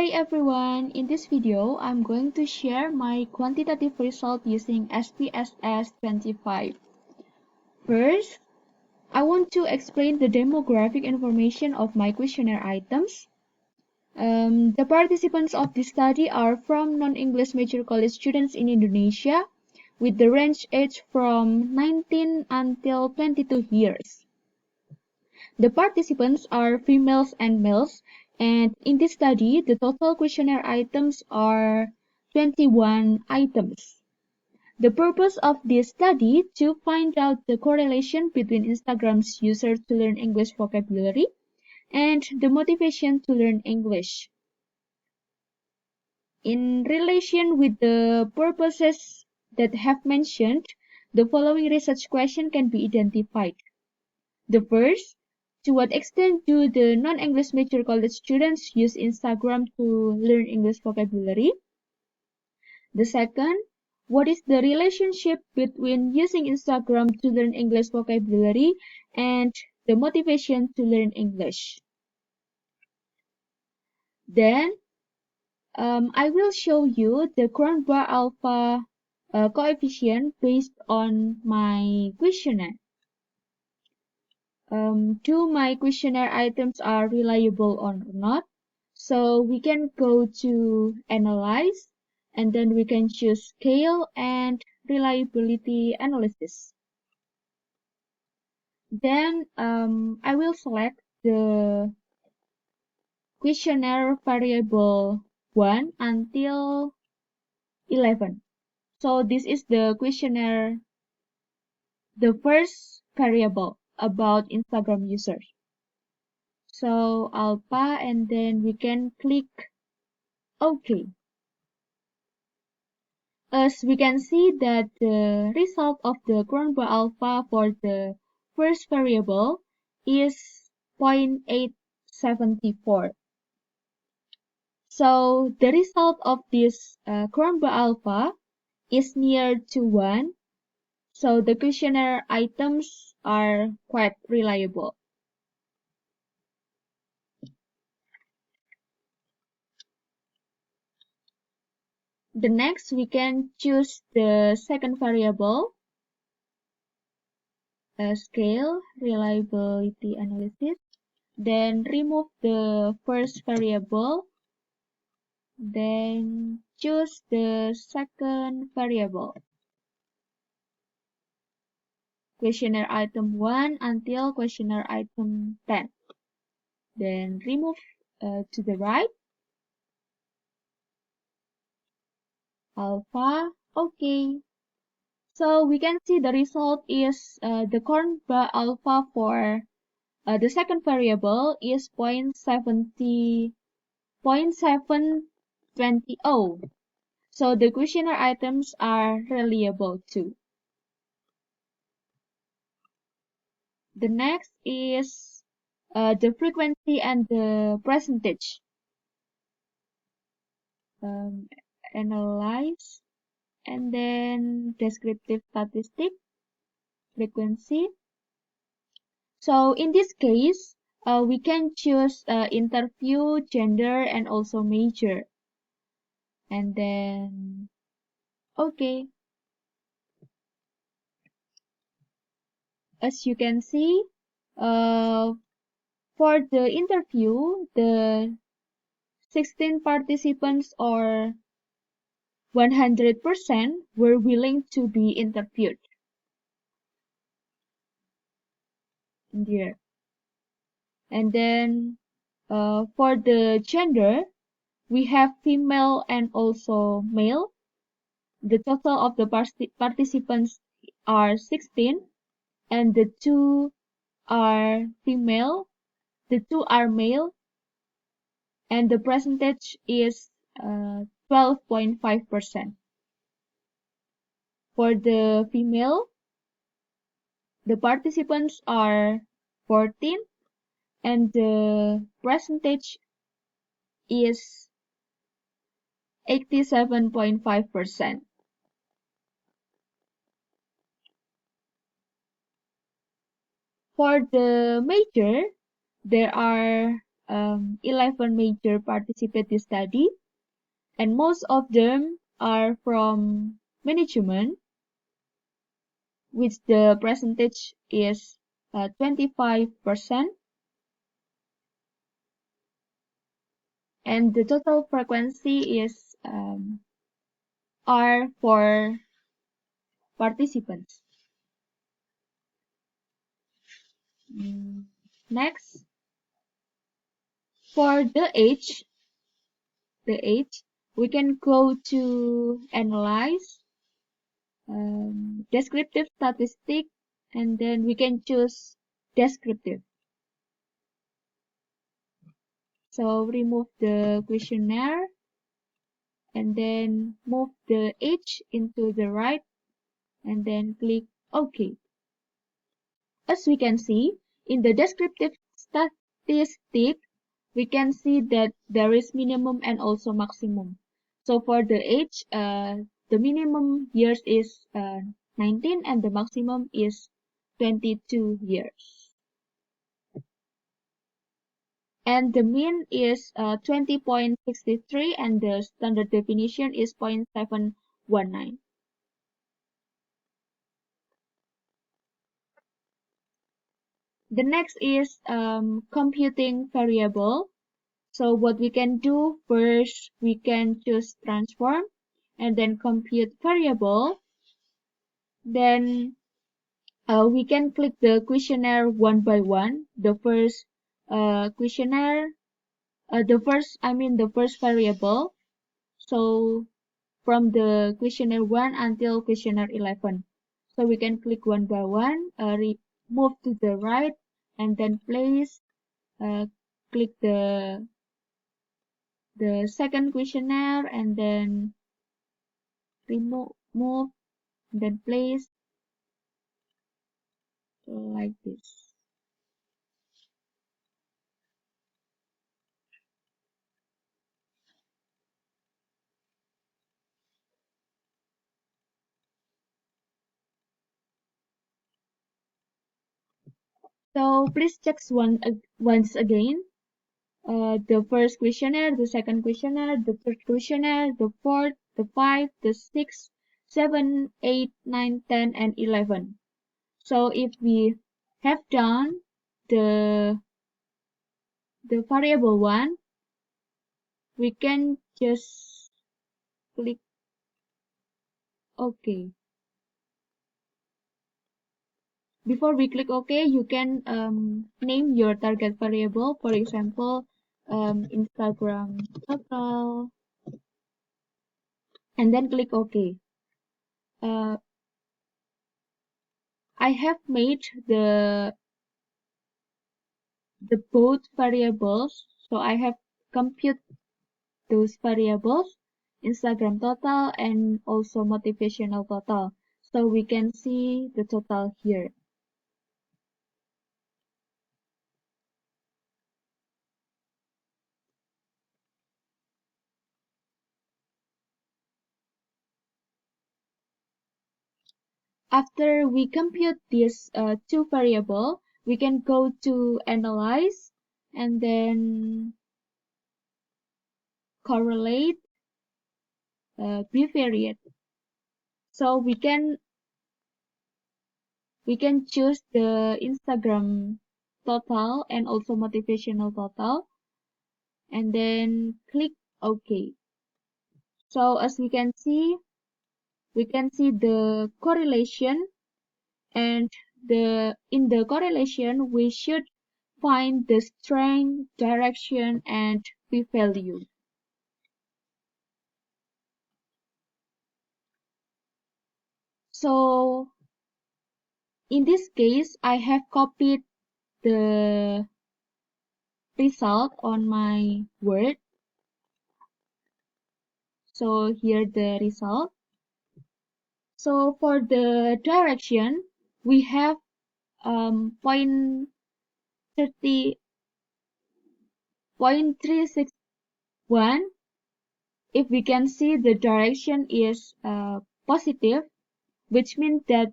Hi everyone, in this video I'm going to share my quantitative result using SPSS 25. First, I want to explain the demographic information of my questionnaire items. The participants of this study are from non-English major college students in Indonesia with the range age from 19 until 22 years. The participants are females and males, and in this study, the total questionnaire items are 21 items. The purpose of this study to find out the correlation between Instagram's users to learn English vocabulary and the motivation to learn English. In relation with the purposes that have mentioned, the following research question can be identified. The first, to what extent do the non-English major college students use Instagram to learn English vocabulary? The second, what is the relationship between using Instagram to learn English vocabulary and the motivation to learn English? Then, I will show you the Cronbach alpha coefficient based on my questionnaire. Do my questionnaire items are reliable or not? So we can go to analyze and then we can choose scale and reliability analysis. Then I will select the questionnaire variable 1 until 11. So this is the questionnaire, the first variable about Instagram users. So alpha and then we can click OK. As we can see that the result of the Cronbach alpha for the first variable is 0.874. So the result of this Cronbach alpha is near to 1. So the questionnaire items are quite reliable. The next, we can choose the second variable, scale, reliability analysis. Then remove the first variable. Then choose the second variable. Questionnaire item 1 until questionnaire item 10. Then remove to the right. Alpha, OK. So we can see the result is the Cronbach alpha for the second variable is 0.720. So the questionnaire items are reliable too. The next is the frequency and the percentage. Analyze and then descriptive statistic, frequency. So in this case, we can choose interview, gender, and also major. And then, okay. As you can see, for the interview, the 16 participants or 100% were willing to be interviewed. Here. And then for the gender, we have female and also male. The total of the participants are 16 and the 2 are female, the 2 are male, and the percentage is 12.5%. For the female, the participants are 14 and the percentage is 87.5%. For the major, there are 11 major participate this study, and most of them are from management, which the percentage is 25%, and the total frequency is R for participants. Next, for the age, we can go to analyze, descriptive statistic, and then we can choose descriptive. So remove the questionnaire and then move the age into the right and then click OK. As we can see, in the descriptive statistic, we can see that there is minimum and also maximum. So for the age, the minimum years is 19 and the maximum is 22 years. And the mean is 20.63 and the standard definition is 0.719. The next is computing variable. So what we can do first, we can choose transform and then compute variable. Then we can click the questionnaire one by one. The first questionnaire, the first variable. So from the questionnaire 1 until questionnaire 11. So we can click one by one, move to the right, and then place, click the second questionnaire, and then move, then place like this. So please check once again. The first questionnaire, the second questionnaire, the third questionnaire, the fourth, the fifth, the sixth, 7, 8, 9, 10, and 11. So if we have done the variable one, we can just click OK. Before we click OK, you can name your target variable. For example, Instagram total, and then click OK. I have made the both variables, so I have compute those variables, Instagram total and also motivational total. So we can see the total here. After we compute these two variables, we can go to analyze and then correlate, bivariate. So we can choose the Instagram total and also motivational total and then click OK. So as we can see the correlation, and in the correlation we should find the strength, direction, and p-value. So in this case, I have copied the result on my Word. So here the result. So for the direction, we have 0.361. If we can see the direction is positive, which means that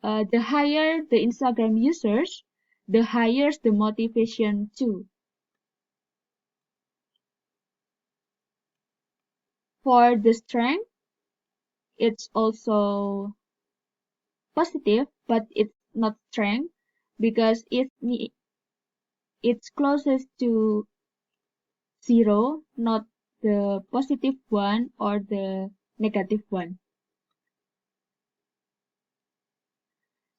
the higher the Instagram users, the higher the motivation too. For the strength, it's also positive, but it's not strength because it's closest to 0, not the positive one or the negative one.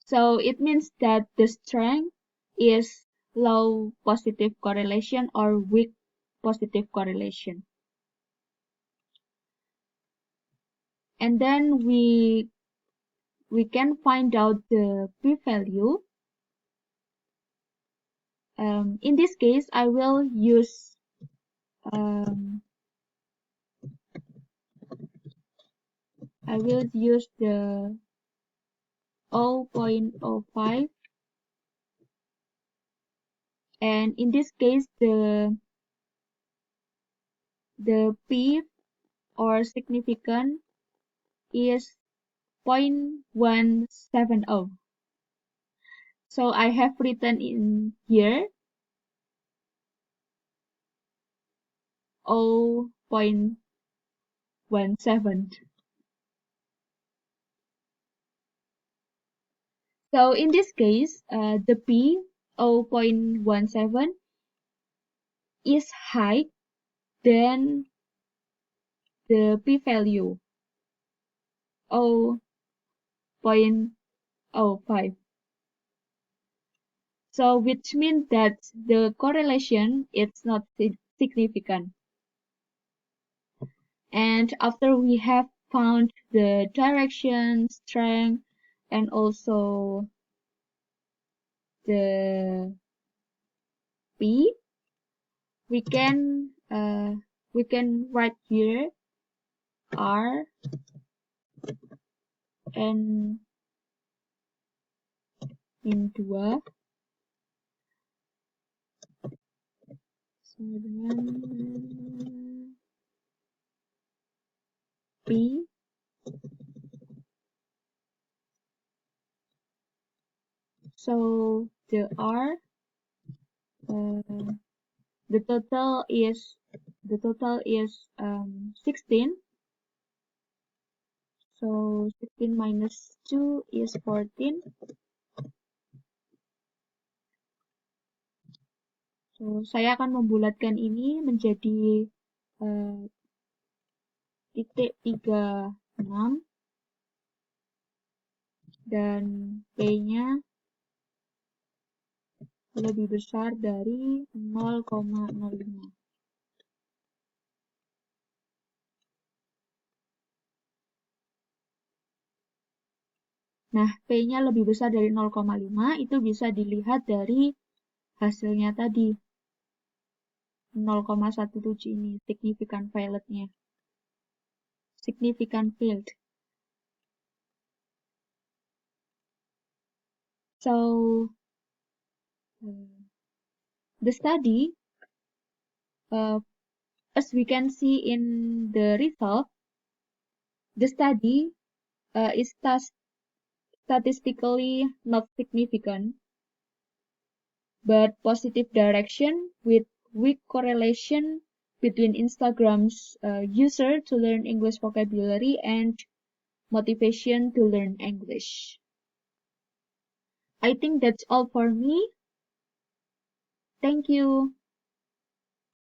So it means that the strength is low positive correlation or weak positive correlation. And then we can find out the p-value. In this case, I will use the 0.05, and in this case the p or significant is 0.170. So I have written in here 0.17. So in this case, the p 0.17 is higher than the p-value 0.05. So which means that the correlation is not significant. And after we have found the direction, strength, and also the p, we can write here r and in 2 sama dengan p so the r the total is 16. So 16 minus 2 is 14. So saya akan membulatkan ini menjadi titik 36 dan P-nya lebih besar dari 0,05. Nah, P-nya lebih besar dari 0,5 itu bisa dilihat dari hasilnya tadi. 0,17 ini, significant failure-nya. Significant failed. So, the study, as we can see in the result, the study is statistically not significant, but positive direction with weak correlation between Instagram's user to learn English vocabulary and motivation to learn English. I think that's all for me. Thank you.